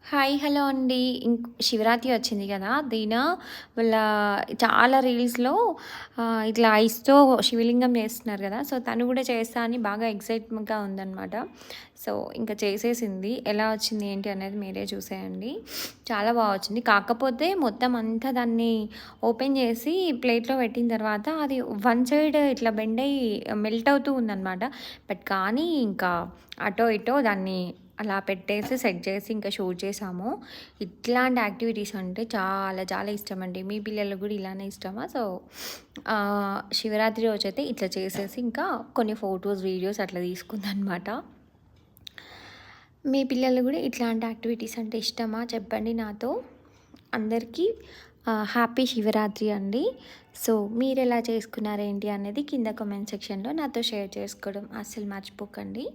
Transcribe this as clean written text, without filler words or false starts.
Hi! Hello అండి. శివరాత్రి వచ్చింది గదా! వాళ్ళ చాలా రీల్స్‌లో ఇట్లా ఐస్‌తో శివలింగం చేస్తున్నారు గదా! సో, తను గూడా చేస్తా అని బాగా ఎక్సైట్‌మెంట్‌గా ఉందనమాట. సో, ఇంక చేసేసింది. ఎలా వచ్చింది ఏంటి అనేది మీరే చూసేయండి. చాలా వచ్చింది. కాకపోతే మొత్తం అంతా దాన్ని ఓపెన్ చేసి ప్లేట్‌లో పెట్టిన తర్వాత అది వన్ సైడ్ ఇట్లా బెండ్ అయ్యి మెల్ట్ అవుతూ ఉందనమాట. కానీ ఇంకా అటో ఇటో దాన్ని అలా పెట్టేసి, సెట్ చేసి ఇంకా షూట్ చేశాము. ఇట్లాంటి యాక్టివిటీస్ అంటే చాలా చాలా ఇష్టమండి. మీ పిల్లలకు గూడా ఇలానే ఇష్టమా? సో, శివరాత్రి రోజైతే ఇట్లా చేసేసి ఇంకా కొన్ని ఫోటోస్, వీడియోస్ అట్లా తీసుకుందనమాట. మీ పిల్లలు గూడా ఇట్లాంటి యాక్టివిటీస్ అంటే ఇష్టమా చెప్పండి నాతో. అందరికీ హ్యాపీ శివరాత్రి అండి. సో, మీరెలా చేసుకున్నారేంటి అనేది కింద కామెంట్ సెక్షన్‌లో నాతో షేర్ చేసుకోవడం అస్సలు మర్చిపోకండి.